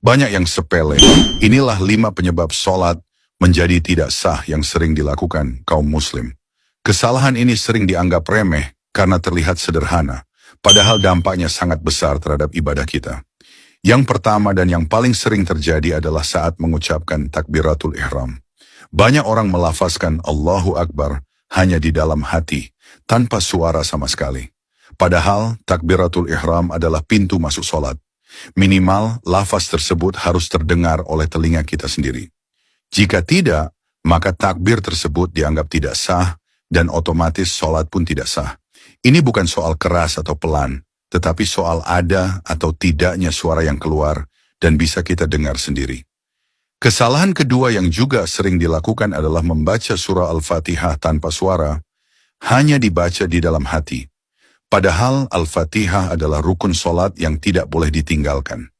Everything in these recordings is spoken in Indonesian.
Banyak yang sepele. Inilah 5 penyebab sholat menjadi tidak sah yang sering dilakukan kaum muslim. Kesalahan ini sering dianggap remeh karena terlihat sederhana, padahal dampaknya sangat besar terhadap ibadah kita. Yang pertama dan yang paling sering terjadi adalah saat mengucapkan takbiratul ihram. Banyak orang melafazkan Allahu Akbar hanya di dalam hati, tanpa suara sama sekali. Padahal takbiratul ihram adalah pintu masuk sholat. Minimal, lafaz tersebut harus terdengar oleh telinga kita sendiri. Jika tidak, maka takbir tersebut dianggap tidak sah dan otomatis sholat pun tidak sah. Ini bukan soal keras atau pelan, tetapi soal ada atau tidaknya suara yang keluar dan bisa kita dengar sendiri. Kesalahan kedua yang juga sering dilakukan adalah membaca surah Al-Fatihah tanpa suara, hanya dibaca di dalam hati. Padahal Al-Fatihah adalah rukun solat yang tidak boleh ditinggalkan.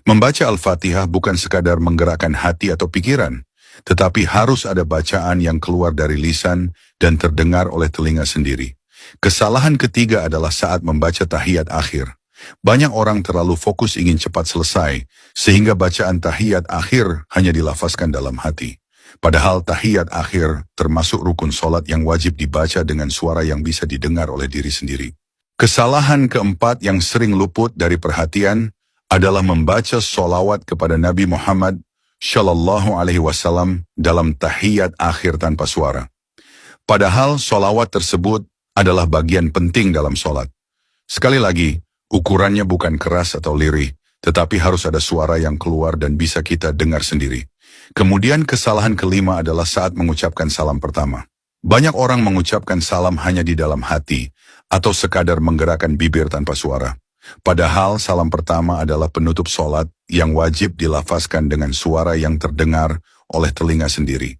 Membaca Al-Fatihah bukan sekadar menggerakkan hati atau pikiran, tetapi harus ada bacaan yang keluar dari lisan dan terdengar oleh telinga sendiri. Kesalahan ketiga adalah saat membaca tahiyat akhir. Banyak orang terlalu fokus ingin cepat selesai, sehingga bacaan tahiyat akhir hanya dilafazkan dalam hati. Padahal tahiyat akhir termasuk rukun solat yang wajib dibaca dengan suara yang bisa didengar oleh diri sendiri. Kesalahan keempat yang sering luput dari perhatian adalah membaca sholawat kepada Nabi Muhammad Shallallahu Alaihi Wasallam dalam tahiyat akhir tanpa suara. Padahal sholawat tersebut adalah bagian penting dalam solat. Sekali lagi, ukurannya bukan keras atau lirih, tetapi harus ada suara yang keluar dan bisa kita dengar sendiri. Kemudian kesalahan kelima adalah saat mengucapkan salam pertama. Banyak orang mengucapkan salam hanya di dalam hati, atau sekadar menggerakkan bibir tanpa suara. Padahal salam pertama adalah penutup solat yang wajib dilafazkan dengan suara yang terdengar oleh telinga sendiri.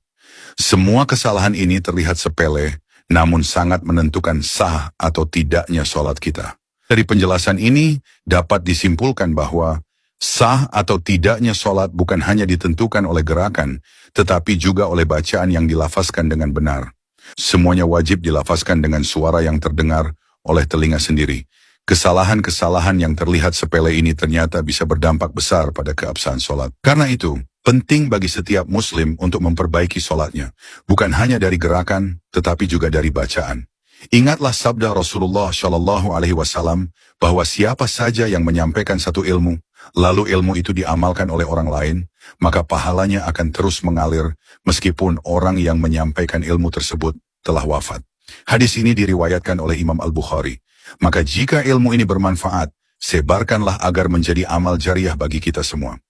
Semua kesalahan ini terlihat sepele, namun sangat menentukan sah atau tidaknya solat kita. Dari penjelasan ini, dapat disimpulkan bahwa sah atau tidaknya solat bukan hanya ditentukan oleh gerakan, tetapi juga oleh bacaan yang dilafazkan dengan benar. Semuanya wajib dilafazkan dengan suara yang terdengar oleh telinga sendiri. Kesalahan-kesalahan yang terlihat sepele ini ternyata bisa berdampak besar pada keabsahan solat. Karena itu, penting bagi setiap muslim untuk memperbaiki solatnya, bukan hanya dari gerakan, tetapi juga dari bacaan. Ingatlah sabda Rasulullah Shallallahu Alaihi Wasallam bahwa siapa saja yang menyampaikan satu ilmu, lalu ilmu itu diamalkan oleh orang lain, maka pahalanya akan terus mengalir meskipun orang yang menyampaikan ilmu tersebut telah wafat. Hadis ini diriwayatkan oleh Imam Al-Bukhari. Maka jika ilmu ini bermanfaat, sebarkanlah agar menjadi amal jariah bagi kita semua.